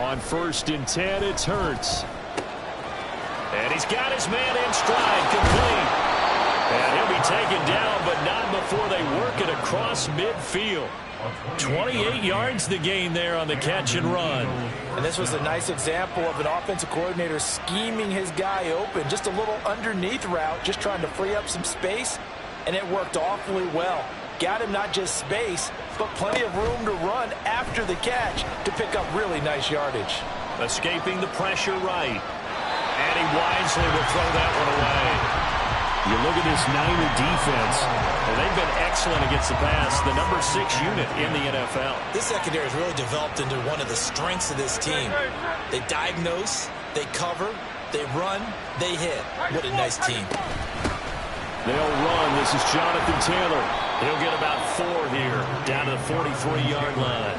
On 1st and 10, it's Hurts. And he's got his man in stride, complete. And he'll be taken down, but not before they work it across midfield. 28 yards the gain there on the catch and run. And this was a nice example of an offensive coordinator scheming his guy open. Just a little underneath route, just trying to free up some space, and it worked awfully well. Got him not just space, but plenty of room to run after the catch to pick up really nice yardage. Escaping the pressure right. And he wisely will throw that one away. You look at this Niner defense, and they've been excellent against the pass, the number 6 unit in the NFL. This secondary has really developed into one of the strengths of this team. They diagnose, they cover, they run, they hit. What a nice team. They'll run. This is Jonathan Taylor. He'll get about 4 here, down to the 43-yard line.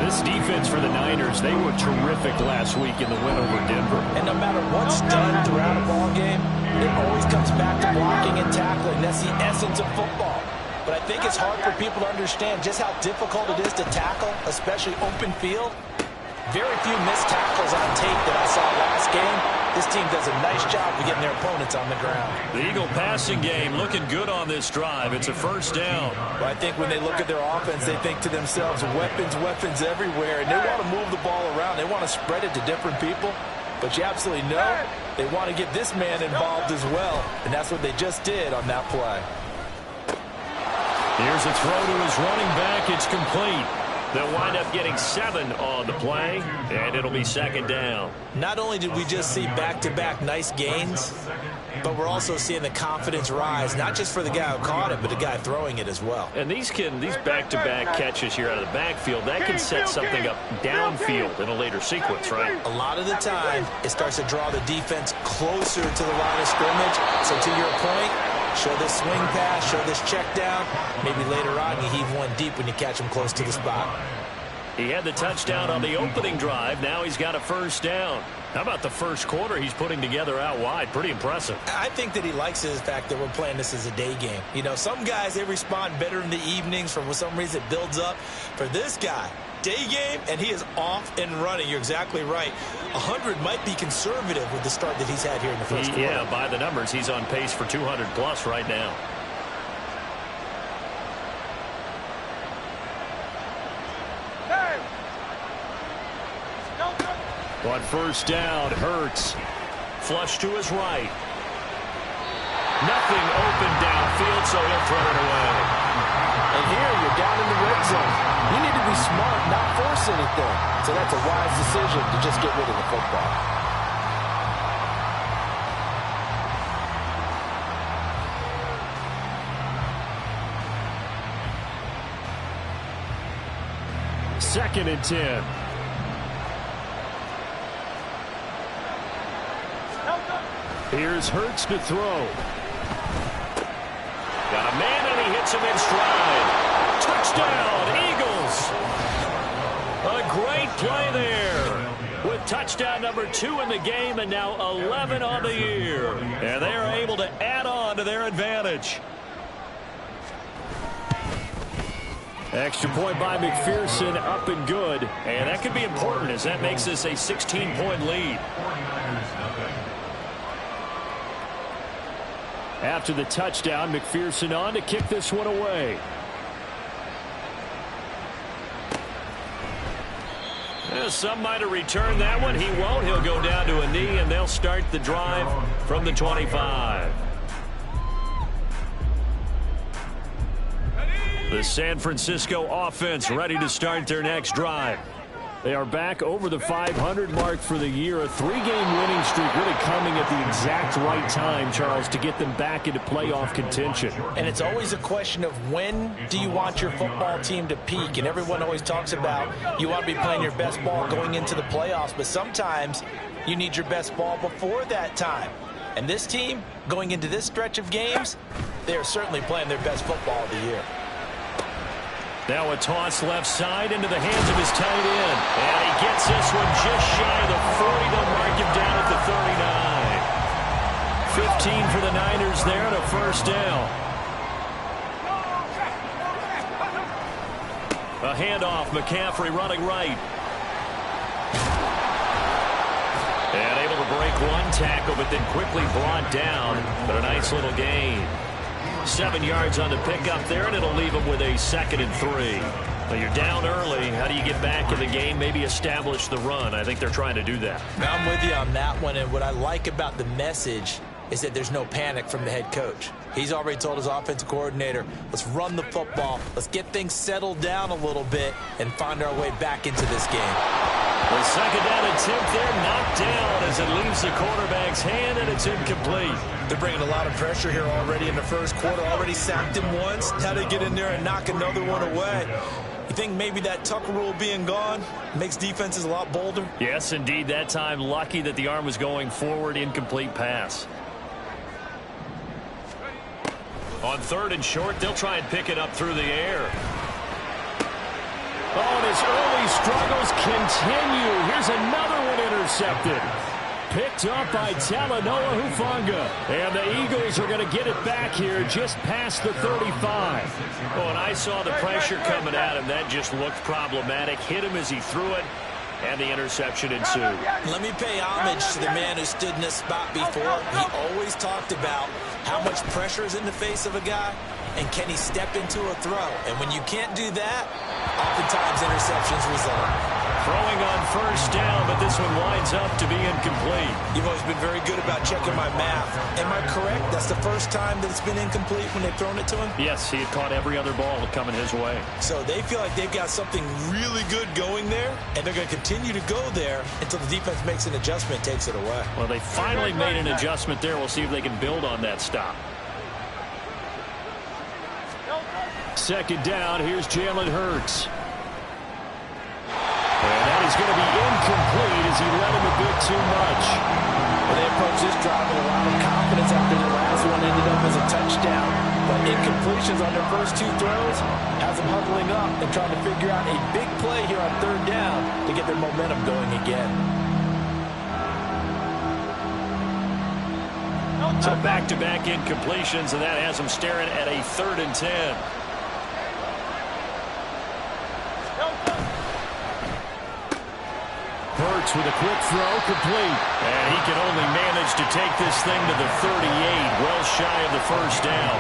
This defense for the Niners, they were terrific last week in the win over Denver. And no matter what's done throughout a ball game, it always comes back to blocking and tackling. That's the essence of football. But I think it's hard for people to understand just how difficult it is to tackle, especially open field. Very few missed tackles on tape that I saw last game. This team does a nice job of getting their opponents on the ground. The Eagle passing game looking good on this drive. It's a first down. Well, I think when they look at their offense, they think to themselves, weapons, weapons everywhere. And they want to move the ball around. They want to spread it to different people. But you absolutely know they want to get this man involved as well. And that's what they just did on that play. Here's a throw to his running back. It's complete. They'll wind up getting 7 on the play, and it'll be second down. Not only did we just see back-to-back nice gains, but we're also seeing the confidence rise, not just for the guy who caught it, but the guy throwing it as well. And these back-to-back catches here out of the backfield, that can set something up downfield in a later sequence, right? A lot of the time, it starts to draw the defense closer to the line of scrimmage. So to your point, show this swing pass, show this check down. Maybe later on you heave one deep when you catch him close to the spot. He had the touchdown on the opening drive. Now he's got a first down. How about the first quarter he's putting together out wide? Pretty impressive. I think that he likes the fact that we're playing this as a day game. You know, some guys, they respond better in the evenings. For some reason, it builds up. For this guy, day game, and he is off and running. You're exactly right. 100 might be conservative with the start that he's had here in the first quarter. Yeah, by the numbers, he's on pace for 200+ right now. On first down, Hurts. Flush to his right. Nothing open downfield, so he'll throw it away. And here you're down in the red zone. You need to be smart, not force anything. So that's a wise decision to just get rid of the football. Second and 10. Here's Hurts to throw. Got a man, and he hits him in stride. Touchdown, Eagles. A great play there. With touchdown number 2 in the game, and now 11 on the year. And they're able to add on to their advantage. Extra point by McPherson, up and good. And that could be important, as that makes this a 16-point lead. After the touchdown, McPherson on to kick this one away. Some might have returned that one. He won't. He'll go down to a knee, and they'll start the drive from the 25. The San Francisco offense ready to start their next drive. They are back over the 500 mark for the year. A 3-game winning streak really coming at the exact right time, Charles, to get them back into playoff contention. And it's always a question of when do you want your football team to peak? And everyone always talks about you want to be playing your best ball going into the playoffs, but sometimes you need your best ball before that time. And this team, going into this stretch of games, they are certainly playing their best football of the year. Now a toss left side into the hands of his tight end. And he gets this one just shy of the 40. They'll mark him down at the 39. 15 for the Niners there and a first down. A handoff, McCaffrey running right. one tackle, but then quickly brought down. But a nice little gain. 7 yards on the pickup there, and it'll leave them with a 2nd and 3. Well, you're down early. How do you get back in the game? Maybe establish the run. I think they're trying to do that. Now, I'm with you on that one, and what I like about the message is that there's no panic from the head coach. He's already told his offensive coordinator, let's run the football, let's get things settled down a little bit and find our way back into this game. The 2nd down attempt there knocked down as it leaves the quarterback's hand, and it's incomplete. They're bringing a lot of pressure here already in the first quarter. Already sacked him once. Now they get in there and knock another one away. You think maybe that tuck rule being gone makes defenses a lot bolder? Yes, indeed. That time, lucky that the arm was going forward. Incomplete pass. On 3rd and short, they'll try and pick it up through the air. Oh, and his early struggles continue. Here's another one intercepted. Picked up by Talanoa Hufanga. And the Eagles are going to get it back here just past the 35. Oh, and I saw the pressure coming at him. That just looked problematic. Hit him as he threw it, and the interception ensued. Let me pay homage to the man who stood in this spot before. He always talked about how much pressure is in the face of a guy, and can he step into a throw. And when you can't do that, oftentimes interceptions result. Throwing on 1st down, but this one winds up to be incomplete. You've always been very good about checking my math. Am I correct? That's the first time that it's been incomplete when they've thrown it to him? Yes, he had caught every other ball coming his way. So they feel like they've got something really good going there, and they're going to continue to go there until the defense makes an adjustment, takes it away. Well, they finally made an adjustment there. We'll see if they can build on that stop. 2nd down, here's Jalen Hurts. And that is going to be incomplete as he led him a bit too much. Well, they approach this drive with a lot of confidence after the last one ended up as a touchdown. But incompletions on their first 2 throws has them huddling up and trying to figure out a big play here on 3rd down to get their momentum going again. So back-to-back incompletions, and that has them staring at a 3rd and 10. Hurts with a quick throw, complete. And he can only manage to take this thing to the 38, well shy of the 1st down.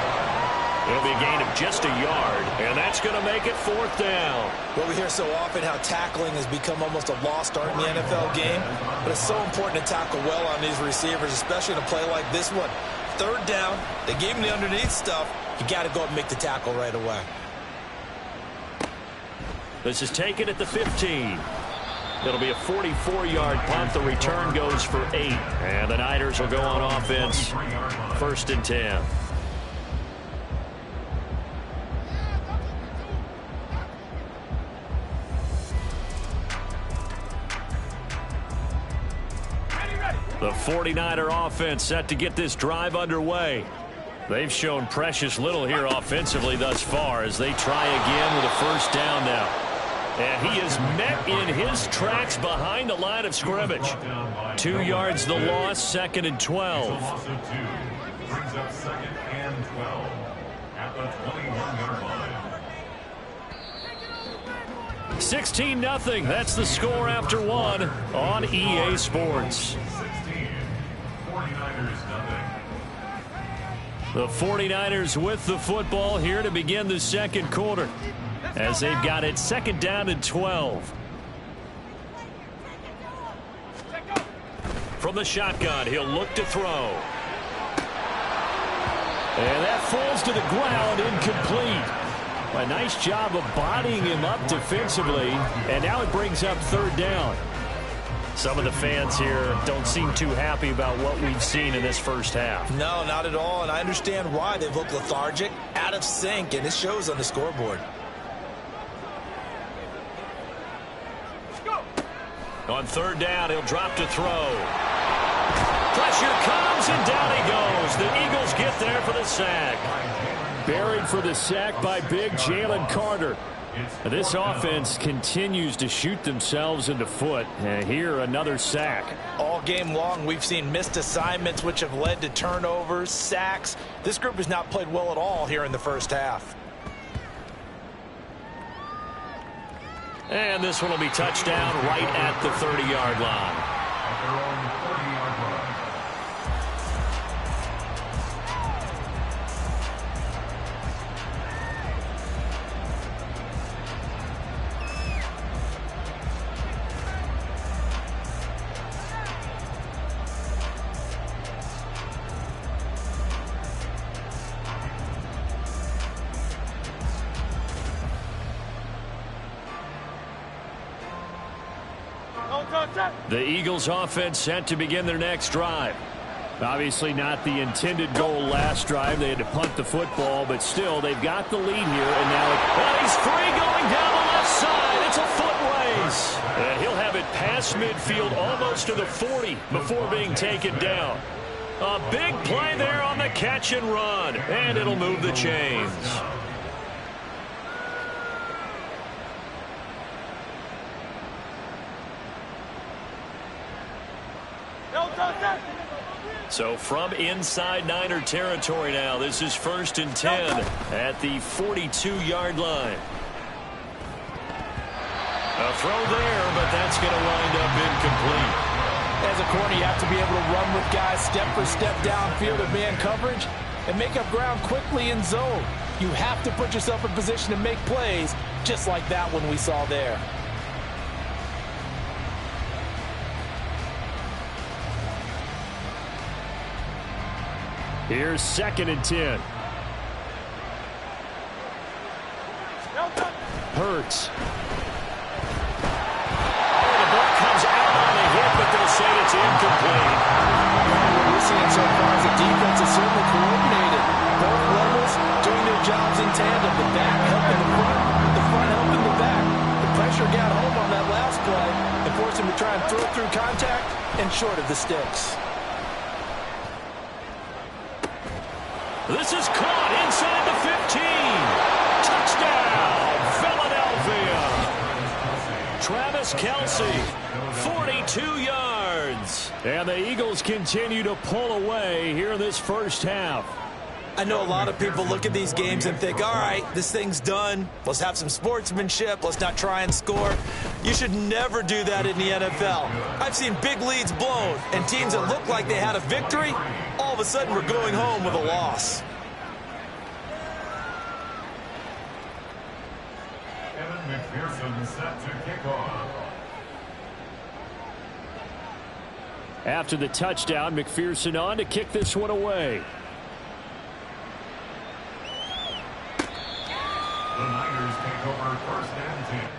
It'll be a gain of just a yard, and that's going to make it 4th down. Well, we hear so often how tackling has become almost a lost art in the NFL game, but it's so important to tackle well on these receivers, especially in a play like this one. 3rd down, they gave him the underneath stuff. You got to go up and make the tackle right away. This is taken at the 15. It'll be a 44-yard punt. The return goes for 8. And the Niners will go on offense. 1st and 10. The 49er offense set to get this drive underway. They've shown precious little here offensively thus far as they try again with a 1st down now. And he is met in his tracks behind the line of scrimmage. 2 yards the loss, 2nd and 12. Brings up 2nd and 12 at the 21-yard line. 16-0. That's the score after 1 on EA Sports. 16, 49ers nothing. The 49ers with the football here to begin the 2nd quarter, as they've got it 2nd down and 12. From the shotgun, he'll look to throw. And that falls to the ground, incomplete. A nice job of bodying him up defensively, and now it brings up 3rd down. Some of the fans here don't seem too happy about what we've seen in this first half. No, not at all, and I understand why. They've looked lethargic, out of sync, and it shows on the scoreboard. On 3rd down, he'll drop to throw. Pressure comes, and down he goes. The Eagles get there for the sack. Buried for the sack by big Jalen Carter. This offense continues to shoot themselves in the foot. And here, another sack. All game long, we've seen missed assignments, which have led to turnovers, sacks. This group has not played well at all here in the first half. And this one will be touchdown right at the 30-yard line. At their own 30-yard line. The Eagles offense set to begin their next drive. Obviously not the intended goal last drive. They had to punt the football, but still, they've got the lead here. And now he's free going down the left side. It's a foot race. And he'll have it past midfield almost to the 40 before being taken down. A big play there on the catch and run, and it'll move the chains. So from inside Niner territory now, this is 1st and 10 at the 42-yard line. A throw there, but that's going to wind up incomplete. As a corner, you have to be able to run with guys step for step downfield in man coverage and make up ground quickly in zone. You have to put yourself in position to make plays, just like that one we saw there. Here's 2nd and 10. Hurts. Oh, the ball comes out on the hit, but they'll say it's incomplete. What we're seeing so far is the defense is certainly coordinated. Both levels doing their jobs in tandem. The back helping the front helping the back. The pressure got home on that last play and forced him to try and throw through contact and short of the sticks. This is caught inside the 15. Touchdown, Philadelphia. Travis Kelce, 42 yards. And the Eagles continue to pull away here in this first half. I know a lot of people look at these games and think, all right, this thing's done. Let's have some sportsmanship. Let's not try and score. You should never do that in the NFL. I've seen big leads blown, and teams that look like they had a victory, all of a sudden we're going home with a loss. Evan McPherson set to kick off. After the touchdown, McPherson on to kick this one away. The Niners take over 1st and 10.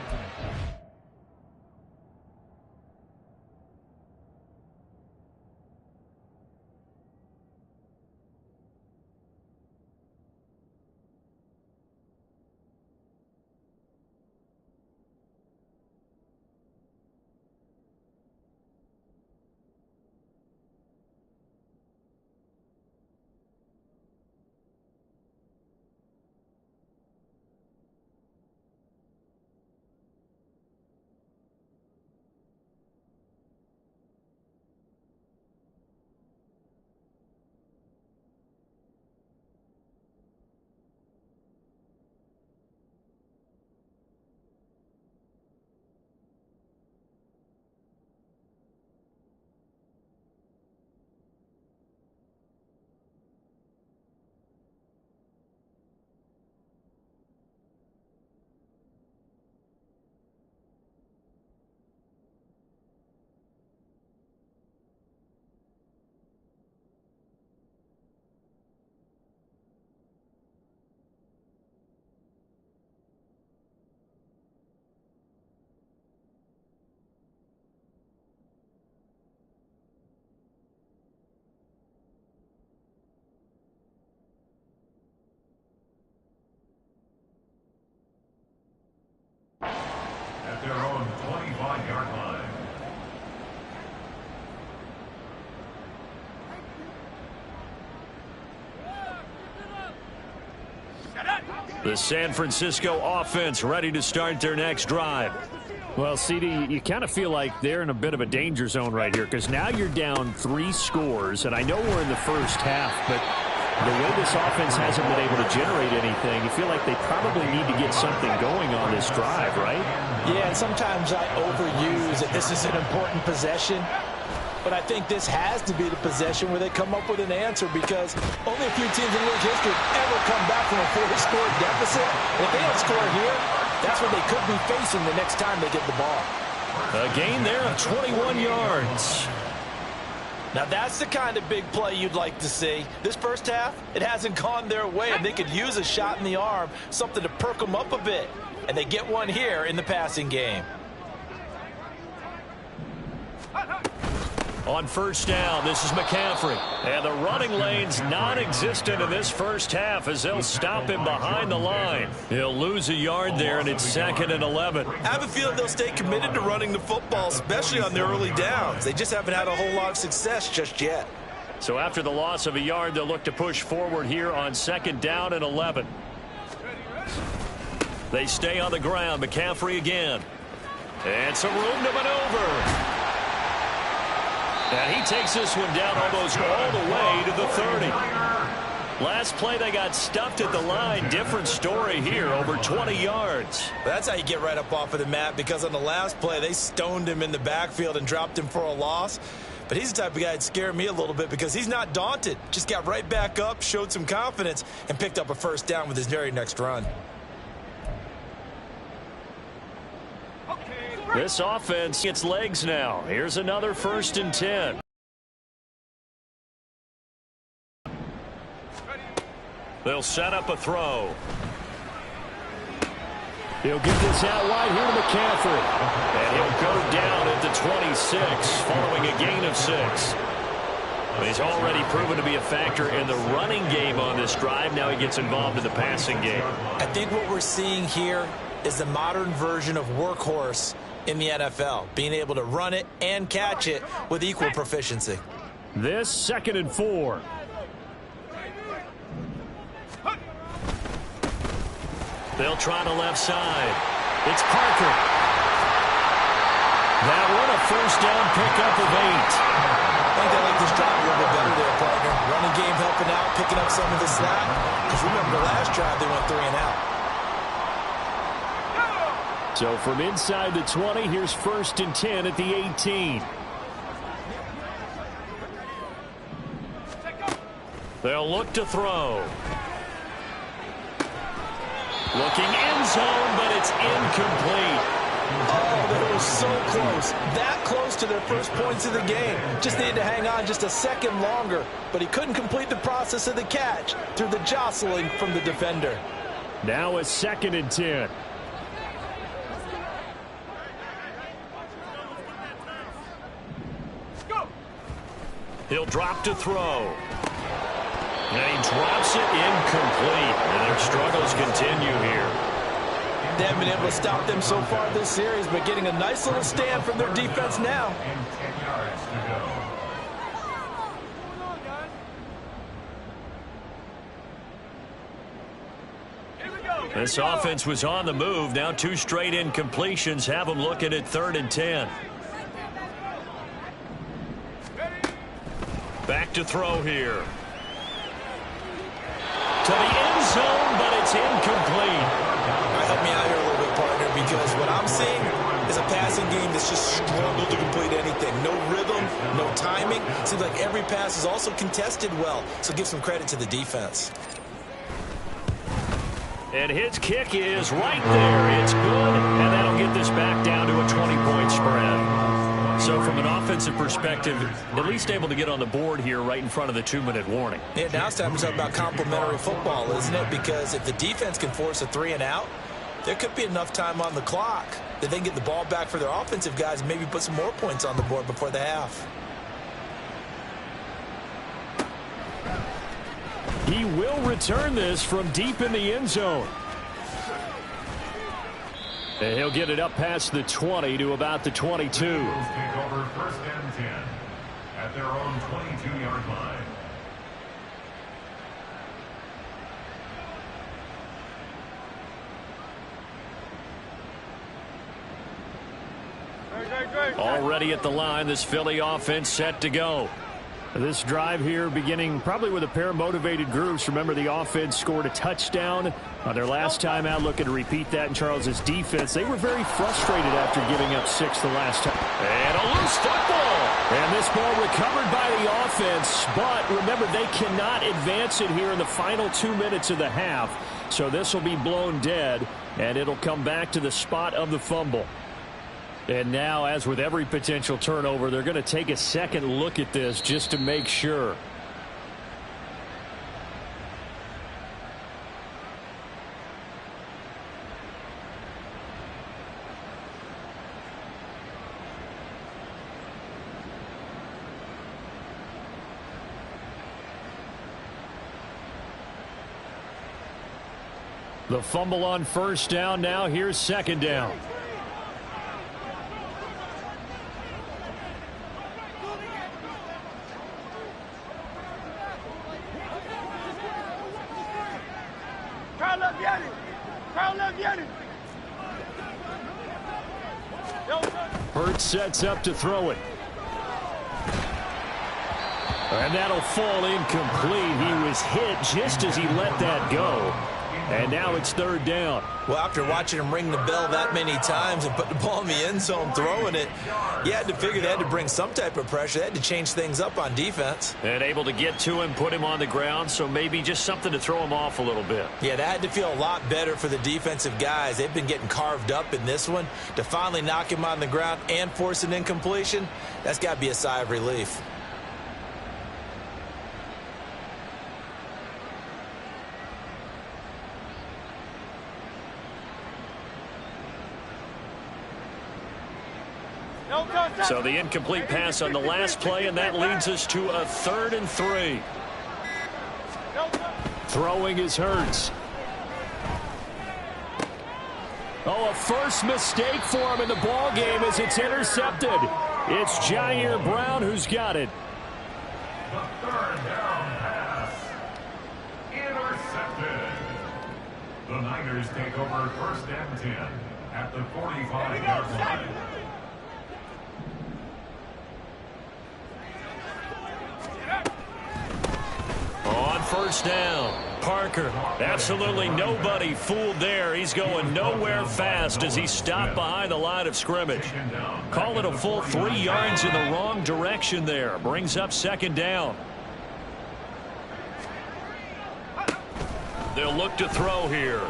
At their own 25-yard line. The San Francisco offense ready to start their next drive. Well, CD, you kind of feel like they're in a bit of a danger zone right here because now you're down 3 scores, and I know we're in the first half, but the way this offense hasn't been able to generate anything, you feel like they probably need to get something going on this drive, right? Yeah, and sometimes I overuse that this is an important possession, but I think this has to be the possession where they come up with an answer because only a few teams in league history ever come back from a 4-score deficit. And if they don't score here, that's what they could be facing the next time they get the ball. A gain there of 21 yards. Now that's the kind of big play you'd like to see. This first half, it hasn't gone their way, and they could use a shot in the arm, something to perk them up a bit. And they get one here in the passing game. On first down, this is McCaffrey. And the running lane's non-existent in this first half as they'll stop him behind the line. He'll lose a yard there, and it's 2nd and 11. I have a feeling they'll stay committed to running the football, especially on their early downs. They just haven't had a whole lot of success just yet. So after the loss of a yard, they'll look to push forward here on 2nd down and 11. They stay on the ground. McCaffrey again. And some room to maneuver. And he takes this one down almost all the way to the 30. Last play, they got stuffed at the line. Different story here, over 20 yards. That's how you get right up off of the mat, because on the last play, they stoned him in the backfield and dropped him for a loss. But he's the type of guy that scared me a little bit because he's not daunted. Just got right back up, showed some confidence, and picked up a first down with his very next run. This offense gets legs now. Here's another 1st and 10. They'll set up a throw. He'll get this out wide here to McCaffrey. And he'll go down at the 26 following a gain of 6. He's already proven to be a factor in the running game on this drive. Now he gets involved in the passing game. I think what we're seeing here is the modern version of workhorse in the NFL, being able to run it and catch it with equal proficiency. This 2nd and 4. They'll try the left side. It's Parker. That one a first down pickup of 8. I think they like this drive a little bit better there, partner. Running game helping out, picking up some of the slack. Because remember, the last drive they went 3 and out. So from inside the 20, here's 1st and 10 at the 18. They'll look to throw. Looking end zone, but it's incomplete. Oh, that was so close. That close to their first points of the game. Just needed to hang on just a second longer. But he couldn't complete the process of the catch through the jostling from the defender. Now a 2nd and 10. He'll drop to throw. And he drops it incomplete. And their struggles continue here. They haven't been able to stop them so far this series, but getting a nice little stand from their defense now. And 10 yards to go. This offense was on the move. Now 2 straight incompletions have them looking at 3rd and 10. Back to throw here. To the end zone, but it's incomplete. Help me out here a little bit, partner, because what I'm seeing is a passing game that's just struggled to complete anything. No rhythm, no timing. Seems like every pass is also contested well, so give some credit to the defense. And his kick is right there. It's good, and that'll get this back down to a 20-point spread. So from an offensive perspective, at least able to get on the board here right in front of the 2-minute warning. Yeah, now it's time to talk about complementary football, isn't it? Because if the defense can force a 3 and out, there could be enough time on the clock that they can get the ball back for their offensive guys and maybe put some more points on the board before the half. He will return this from deep in the end zone. And he'll get it up past the 20 to about the 22. Take over 1st and 10 at their own 22-yard line. Already at the line, this Philly offense set to go. This drive here beginning probably with a pair of motivated groups. Remember, the offense scored a touchdown on their last time out. Looking to repeat that in Charles's defense. They were very frustrated after giving up 6 the last time. And a loose football. And this ball recovered by the offense. But remember, they cannot advance it here in the final 2 minutes of the half. So this will be blown dead, and it'll come back to the spot of the fumble. And now, as with every potential turnover, they're going to take a second look at this just to make sure. The fumble on first down. Now here's second down. Hurts sets up to throw it. And that'll fall incomplete. He was hit just as he let that go. And now it's third down. Well, after watching him ring the bell that many times and put the ball in the end zone throwing it, you had to figure they had to bring some type of pressure. They had to change things up on defense. And able to get to him, put him on the ground, so maybe just something to throw him off a little bit. Yeah, that had to feel a lot better for the defensive guys. They've been getting carved up in this one. To finally knock him on the ground and force an incompletion, that's got to be a sigh of relief. So the incomplete pass on the last play, and that leads us to a 3rd and 3. Throwing is Hurts. Oh, a first mistake for him in the ball game as it's intercepted. It's Jair Brown who's got it. The 3rd down pass. Intercepted. The Niners take over 1st and 10 at the 45-yard line. On first down, Parker. Absolutely nobody fooled there. He's going nowhere fast as he stopped behind the line of scrimmage. Call it a full 3 yards in the wrong direction there. Brings up second down. They'll look to throw here.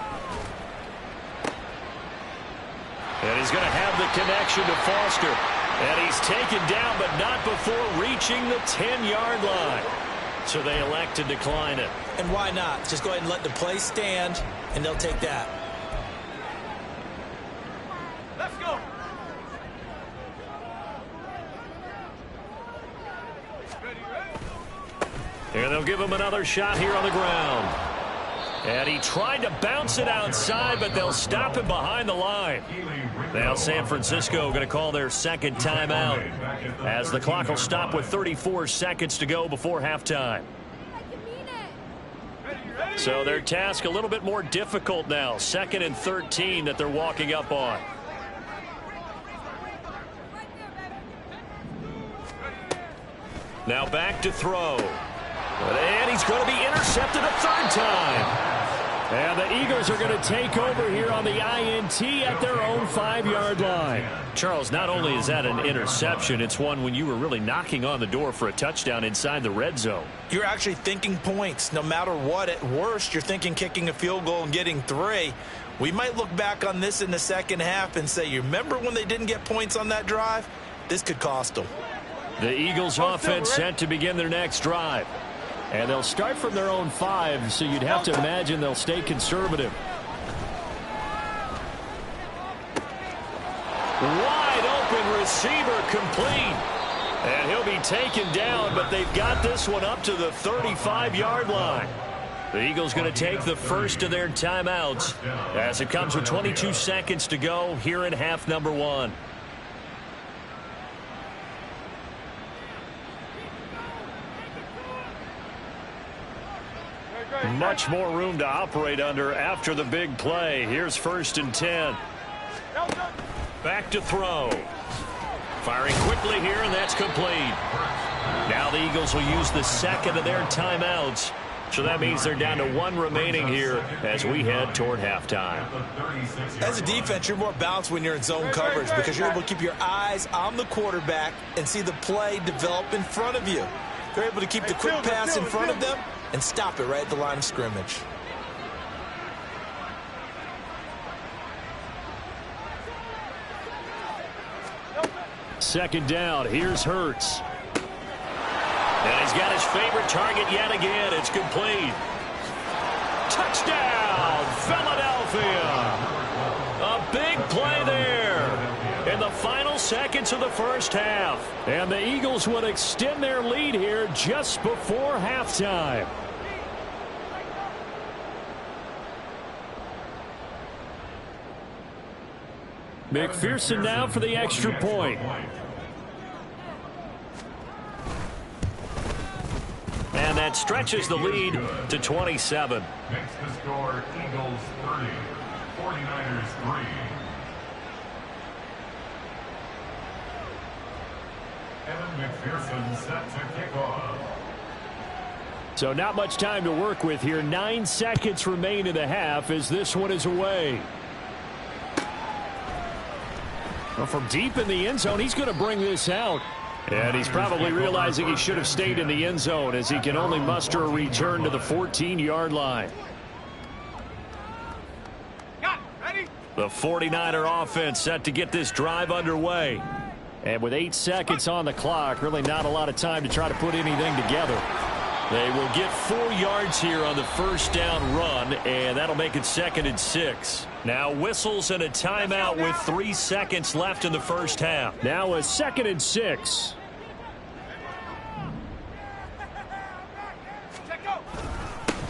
And he's going to have the connection to Foster. And he's taken down, but not before reaching the 10-yard line. So they elect to decline it. And why not? Just go ahead and let the play stand, and they'll take that. Let's go. And they'll give him another shot here on the ground. And he tried to bounce it outside, but they'll stop him behind the line. Now San Francisco going to call their second timeout as the clock will stop with 34 seconds to go before halftime. So their task a little bit more difficult now. 2nd and 13 that they're walking up on. Now back to throw. And he's going to be intercepted a 3rd time. And the Eagles are going to take over here on the INT at their own 5-yard line. Charles, not only is that an interception, it's one when you were really knocking on the door for a touchdown inside the red zone. You're actually thinking points. No matter what, at worst, you're thinking kicking a field goal and getting 3. We might look back on this in the second half and say, you remember when they didn't get points on that drive? This could cost them. The Eagles offense set to begin their next drive. And they'll start from their own 5, so you'd have to imagine they'll stay conservative. Wide open receiver complete. And he'll be taken down, but they've got this one up to the 35-yard line. The Eagles going to take the first of their timeouts as it comes with 22 seconds to go here in half number 1. Much more room to operate under after the big play. Here's 1st and 10. Back to throw. Firing quickly here, and that's complete. Now the Eagles will use the 2nd of their timeouts. So that means they're down to 1 remaining here as we head toward halftime. As a defense, you're more balanced when you're in zone coverage because you're able to keep your eyes on the quarterback and see the play develop in front of you. They're able to keep the quick pass in front of them and stop it right at the line of scrimmage. Second down. Here's Hurts. And he's got his favorite target yet again. It's complete. Touchdown, Philadelphia. A big play there in the final seconds of the first half. And the Eagles would extend their lead here just before halftime. McPherson now for the extra point. And that stretches the lead to 27. Makes the score Eagles 30, 49ers 3. Evan McPherson set to kick off. So not much time to work with here. 9 seconds remain in the half as this one is away. Well, from deep in the end zone, he's going to bring this out. And he's probably realizing he should have stayed in the end zone as he can only muster a return to the 14-yard line. The 49er offense set to get this drive underway. And with 8 seconds on the clock, really not a lot of time to try to put anything together. They will get 4 yards here on the first down run, and that'll make it 2nd and 6. Now whistles and a timeout with 3 seconds left in the first half. Now a 2nd and 6.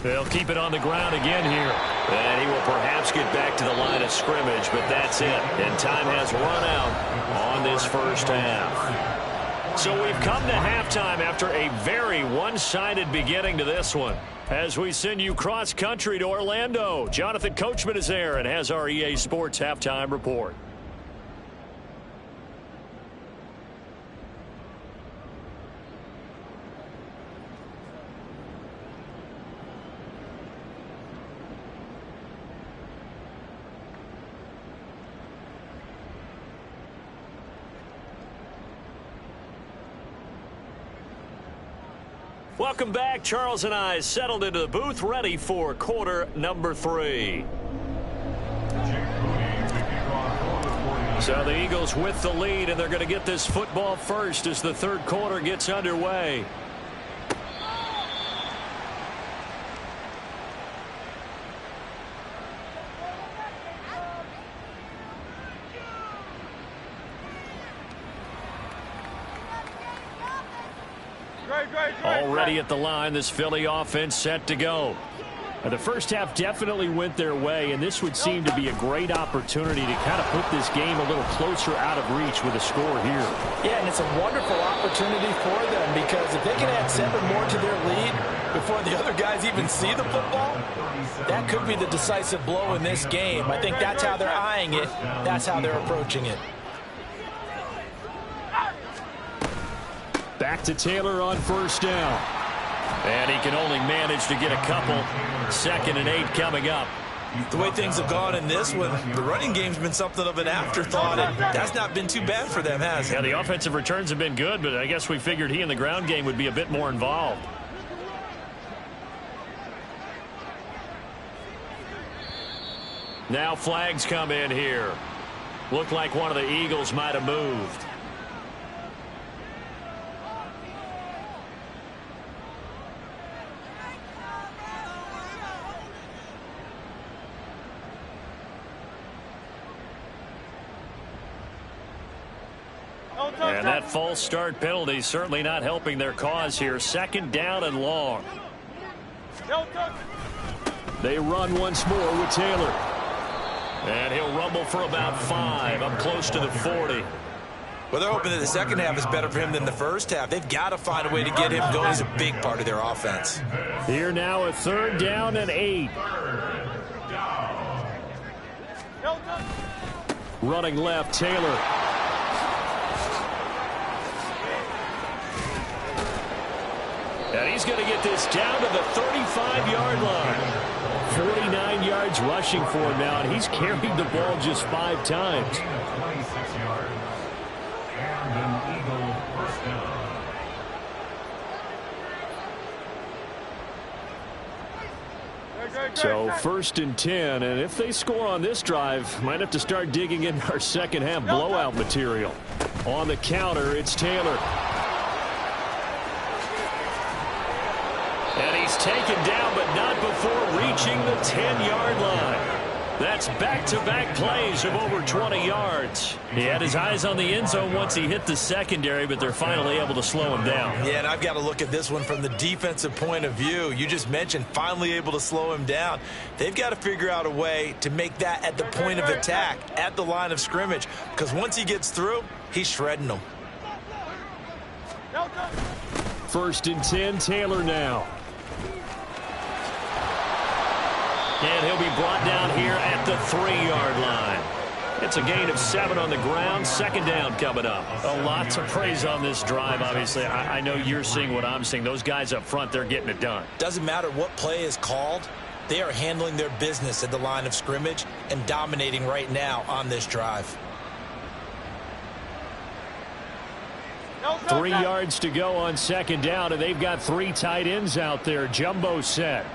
They'll keep it on the ground again here. And he will perhaps get back to the line of scrimmage, but that's it. And time has run out on this first half. So we've come to halftime after a very one-sided beginning to this one. As we send you cross-country to Orlando, Jonathan Coachman is there and has our EA Sports halftime report. Welcome back. Charles and I settled into the booth, ready for quarter number 3. So the Eagles with the lead, and they're going to get this football first as the third quarter gets underway. Already at the line, this Philly offense set to go. The first half definitely went their way, and this would seem to be a great opportunity to kind of put this game a little closer out of reach with a score here. Yeah, and it's a wonderful opportunity for them because if they can add 7 more to their lead before the other guys even see the football, that could be the decisive blow in this game. I think that's how they're eyeing it. That's how they're approaching it. Back to Taylor on first down. And he can only manage to get a couple. 2nd and 8 coming up. The way things have gone in this one, the running game's been something of an afterthought, and that's not been too bad for them, has it? Yeah, the offensive returns have been good, but I guess we figured he in the ground game would be a bit more involved. Now flags come in here. Looked like one of the Eagles might have moved. And that false start penalty certainly not helping their cause here. 2nd down and long. They run once more with Taylor. And he'll rumble for about 5. Up close to the 40. Well, they're hoping that the second half is better for him than the first half. They've got to find a way to get him going. He's a big part of their offense. Here now a 3rd down and 8. Running left, Taylor. And he's going to get this down to the 35-yard line. 49 yards rushing for him now, and he's carried the ball just 5 times. 26 yards. And an Eagle first down. So 1st and 10, and if they score on this drive, might have to start digging in our second half blowout material. On the counter, it's Taylor. And he's taken down, but not before reaching the 10-yard line. That's back-to-back plays of over 20 yards. He had his eyes on the end zone once he hit the secondary, but they're finally able to slow him down. Yeah, and I've got to look at this one from the defensive point of view. You just mentioned finally able to slow him down. They've got to figure out a way to make that at the point of attack, at the line of scrimmage, because once he gets through, he's shredding them. 1st and 10, Taylor now. And he'll be brought down here at the 3-yard line. It's a gain of 7 on the ground. 2nd down coming up. A lot to praise on this drive, obviously. I know you're seeing what I'm seeing. Those guys up front, they're getting it done. Doesn't matter what play is called. They are handling their business at the line of scrimmage and dominating right now on this drive. 3 yards to go on 2nd down, and they've got 3 tight ends out there. Jumbo set.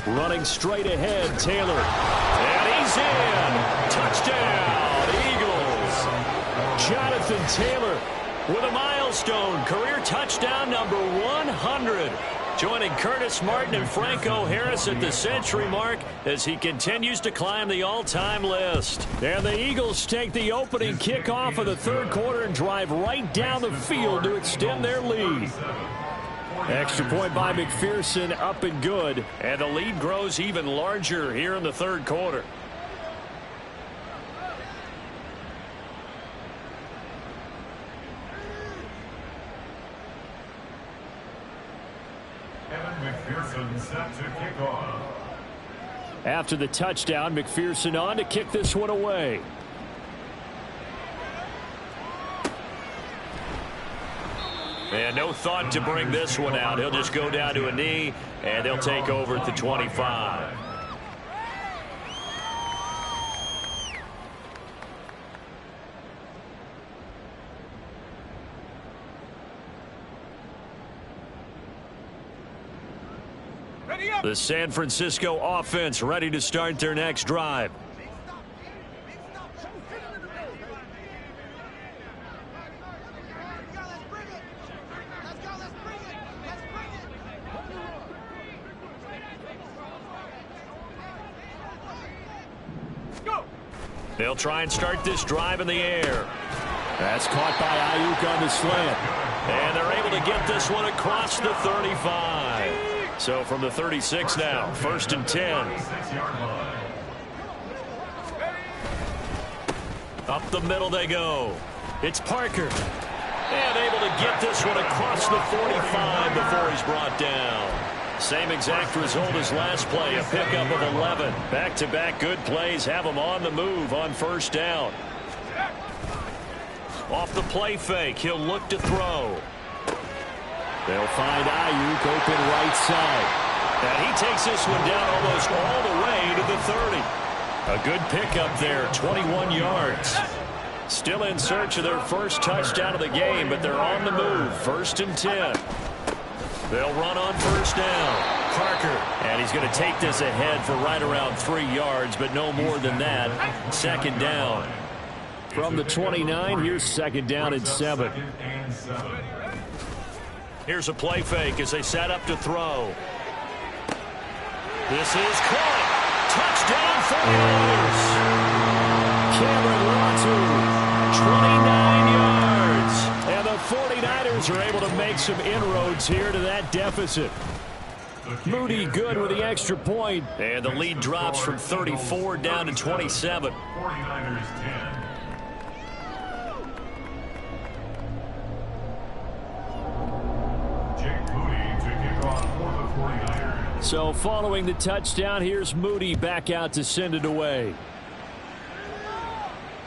Running straight ahead, Taylor. And he's in. Touchdown, Eagles. Jonathan Taylor with a milestone. Career touchdown number 100. Joining Curtis Martin and Franco Harris at the century mark as he continues to climb the all-time list. And the Eagles take the opening kickoff of the 3rd quarter and drive right down the field to extend their lead. Extra point by McPherson, up and good. And the lead grows even larger here in the 3rd quarter. McPherson set to kick off. After the touchdown, McPherson on to kick this one away. And no thought to bring this one out. He'll just go down to a knee, and they'll take over at the 25. The San Francisco offense ready to start their next drive. They'll try and start this drive in the air. That's caught by Ayuk on the slant. And they're able to get this one across the 35. So from the 36 now, 1st and 10. Up the middle they go. It's Parker. And able to get this one across the 45 before he's brought down. Same exact result as last play, a pickup of 11. Back-to-back good plays have him on the move on 1st down. Off the play fake, he'll look to throw. They'll find Ayuk open right side. And he takes this one down almost all the way to the 30. A good pickup there, 21 yards. Still in search of their first touchdown of the game, but they're on the move, 1st and 10. They'll run on 1st down. Parker, and he's going to take this ahead for right around 3 yards, but no more than that. 2nd down. From the 29, here's 2nd down and 7. Here's a play fake as they set up to throw. This is caught. Touchdown 49ers. 29 yards. And the 49ers are able to make some inroads here to that deficit. Moody good with the extra point. And the lead drops from 34 down to 27. 49ers 10. So following the touchdown, here's Moody back out to send it away.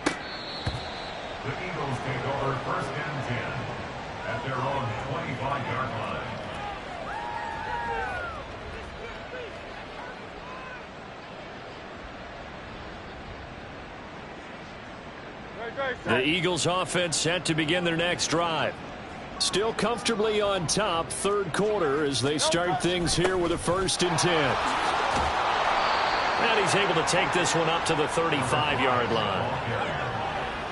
The Eagles take over 1st and 10 at their own 25-yard line. The Eagles offense set to begin their next drive. Still comfortably on top, 3rd quarter as they start things here with a 1st and 10. And he's able to take this one up to the 35-yard line.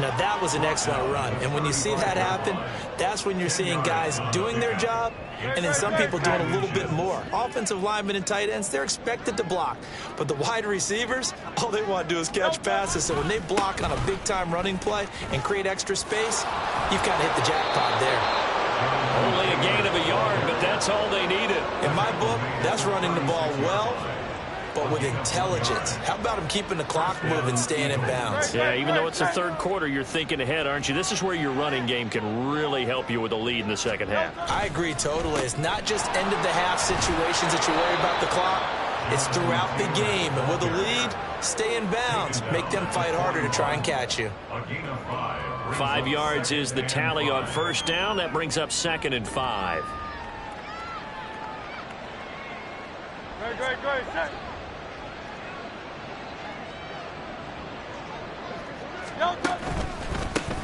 Now, that was an excellent run. And when you see that happen, that's when you're seeing guys doing their job and then some people doing a little bit more. Offensive linemen and tight ends, they're expected to block. But the wide receivers, all they want to do is catch passes. So when they block on a big-time running play and create extra space, you've kind of hit the jackpot there. Only a gain of a yard, but that's all they needed. In my book, that's running the ball well, but with intelligence. How about him keeping the clock moving, staying in bounds? Yeah, even though it's the third quarter, you're thinking ahead, aren't you? This is where your running game can really help you with a lead in the second half. I agree totally. It's not just end-of-the-half situations that you worry about the clock. It's throughout the game. And with a lead, stay in bounds. Make them fight harder to try and catch you. 5 yards is the tally on first down. That brings up 2nd and 5. Great.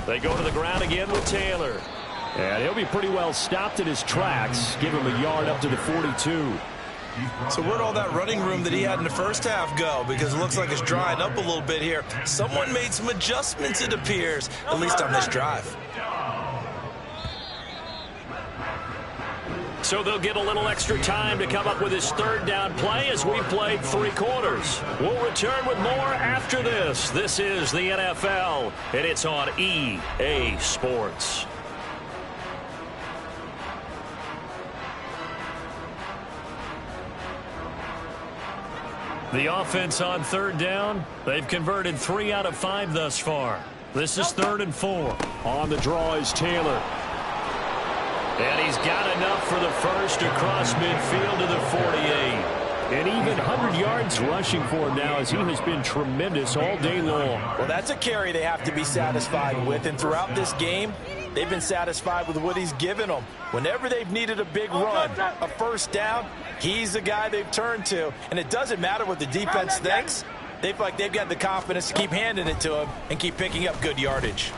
They go to the ground again with Taylor. And he'll be pretty well stopped in his tracks. Give him a yard up to the 42. So where'd all that running room that he had in the first half go? Because it looks like it's drying up a little bit here. Someone made some adjustments, it appears, at least on this drive. So they'll get a little extra time to come up with his third down play as we played 3 quarters. We'll return with more after this. This is the NFL, and it's on EA Sports. The offense on third down, they've converted 3 out of 5 thus far. This is 3rd and 4. On the draw is Taylor. And he's got enough for the first across midfield to the 48. And even 100 yards rushing for him now as he has been tremendous all day long. Well, that's a carry they have to be satisfied with. And throughout this game, they've been satisfied with what he's given them. Whenever they've needed a big run, a first down, he's the guy they've turned to. And it doesn't matter what the defense thinks. They feel like they've got the confidence to keep handing it to him and keep picking up good yardage.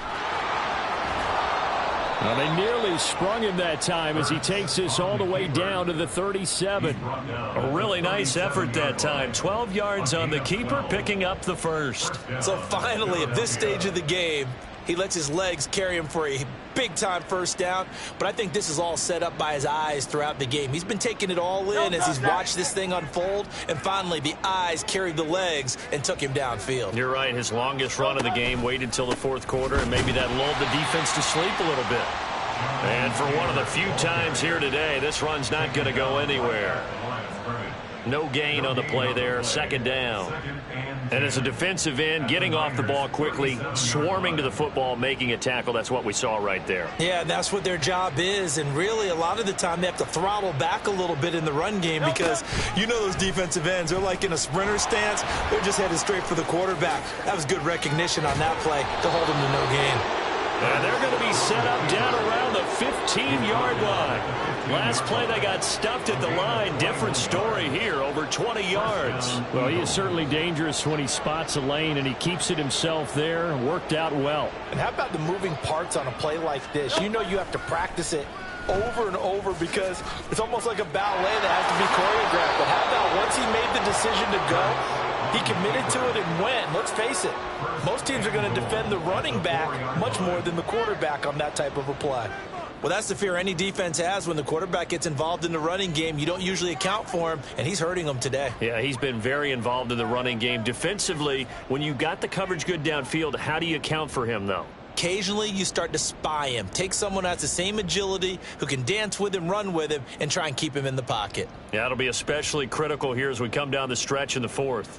Well, they nearly sprung him that time as he takes this all the way down to the 37. A really nice effort that time. 12 yards on the keeper, picking up the first. So finally, at this stage of the game, he lets his legs carry him for a big-time first down. But I think this is all set up by his eyes throughout the game. He's been taking it all in as he's watched this thing unfold. And finally, the eyes carried the legs and took him downfield. You're right. His longest run of the game waited till the 4th quarter, and maybe that lulled the defense to sleep a little bit. And for one of the few times here today, this run's not going to go anywhere. No gain on the play there, 2nd down. And as a defensive end, getting off the ball quickly, swarming to the football, making a tackle, that's what we saw right there. Yeah, that's what their job is. And really, a lot of the time, they have to throttle back a little bit in the run game because you know those defensive ends, they're like in a sprinter stance. They're just headed straight for the quarterback. That was good recognition on that play to hold him to no gain. And they're going to be set up down around the 15-yard line. Last play, they got stuffed at the line. Different story here, over 20 yards. Well, he is certainly dangerous when he spots a lane, and he keeps it himself there. Worked out well. And how about the moving parts on a play like this? You know you have to practice it over and over because it's almost like a ballet that has to be choreographed. But how about once he made the decision to go, he committed to it and went. Let's face it, most teams are going to defend the running back much more than the quarterback on that type of a play. Well, that's the fear any defense has when the quarterback gets involved in the running game. You don't usually account for him, and he's hurting them today. Yeah, he's been very involved in the running game. Defensively, when you got the coverage good downfield, how do you account for him, though? Occasionally, you start to spy him. Take someone who has the same agility, who can dance with him, run with him, and try and keep him in the pocket. Yeah, it'll be especially critical here as we come down the stretch in the 4th.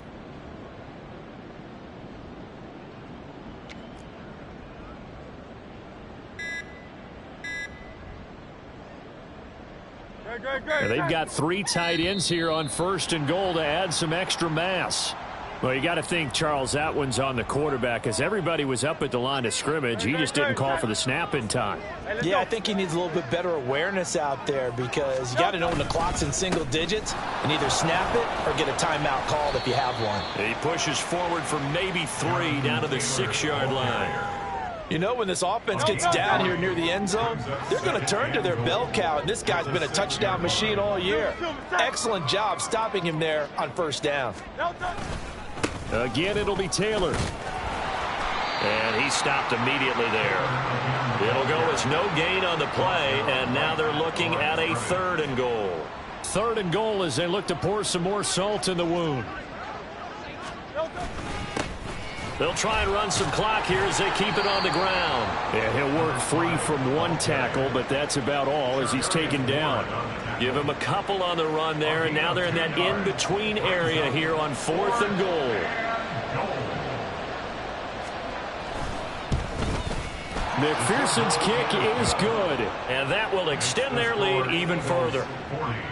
And they've got 3 tight ends here on 1st and goal to add some extra mass. Well, you got to think, Charles, that one's on the quarterback as everybody was up at the line of scrimmage. He just didn't call for the snap in time. Yeah, I think he needs a little bit better awareness out there because you got to know when the clock's in single digits and either snap it or get a timeout called if you have one. He pushes forward for maybe 3 down to the 6-yard line. You know, when this offense gets down here near the end zone, they're going to turn to their bell cow, and this guy's been a touchdown machine all year. Excellent job stopping him there on 1st down. Again, it'll be Taylor. And he stopped immediately there. It'll go as no gain on the play, and now they're looking at a 3rd and goal. 3rd and goal as they look to pour some more salt in the wound. They'll try and run some clock here as they keep it on the ground. Yeah, he'll work free from one tackle, but that's about all as he's taken down. Give him a couple on the run there, and now they're in that in-between area here on 4th and goal. McPherson's kick is good. And that will extend their lead even further.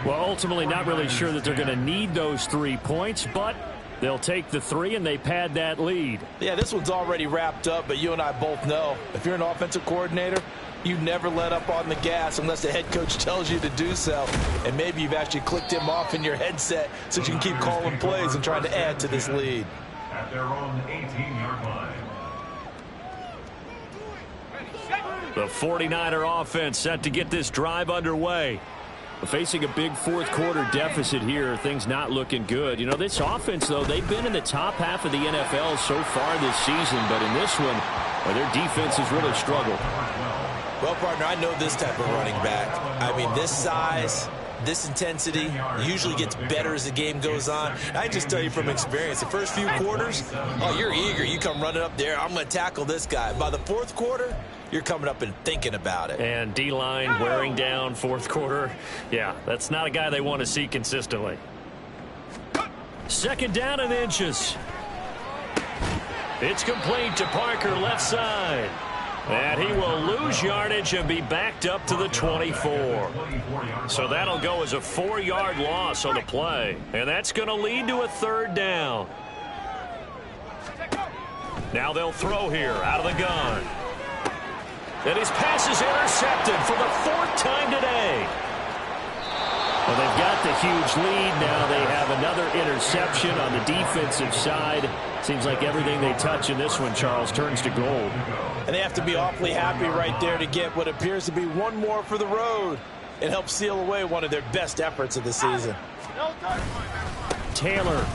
Well, ultimately not really sure that they're going to need those 3 points, but they'll take the 3 and they pad that lead. Yeah, this one's already wrapped up, but you and I both know if you're an offensive coordinator, you never let up on the gas unless the head coach tells you to do so. And maybe you've actually clicked him off in your headset so you can keep calling plays and trying to add to this lead. At their own 18-yard line. The 49er offense set to get this drive underway. Facing a big 4th quarter deficit here, things not looking good. You know, this offense, though, they've been in the top half of the NFL so far this season, but in this one, their defense has really struggled. Well, partner, I know this type of running back. I mean, this size, this intensity usually gets better as the game goes on. I just tell you from experience, the first few quarters, oh, you're eager. You come running up there, I'm going to tackle this guy. By the 4th quarter, you're coming up and thinking about it. And D-line wearing down 4th quarter. Yeah, that's not a guy they want to see consistently. 2nd down and inches. It's complete to Parker, left side. And he will lose yardage and be backed up to the 24. So that'll go as a 4-yard loss on the play. And that's going to lead to a 3rd down. Now they'll throw here out of the gun. And his pass is intercepted for the 4th time today. Well, they've got the huge lead. Now they have another interception on the defensive side. Seems like everything they touch in this one, Charles, turns to gold. And they have to be awfully happy right there to get what appears to be one more for the road and help seal away one of their best efforts of the season. Taylor.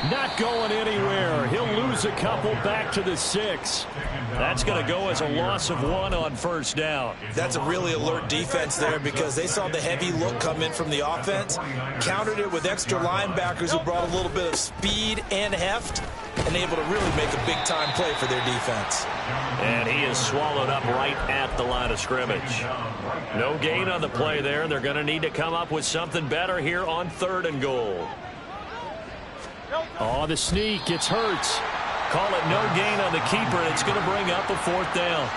Not going anywhere. He'll lose a couple back to the 6. That's going to go as a loss of 1 on 1st down. That's a really alert defense there because they saw the heavy look come in from the offense, countered it with extra linebackers who brought a little bit of speed and heft, and able to really make a big-time play for their defense. And he is swallowed up right at the line of scrimmage. No gain on the play there. They're going to need to come up with something better here on 3rd and goal. Oh, the sneak. It's Hurts. Call it no gain on the keeper, and it's going to bring up a 4th down.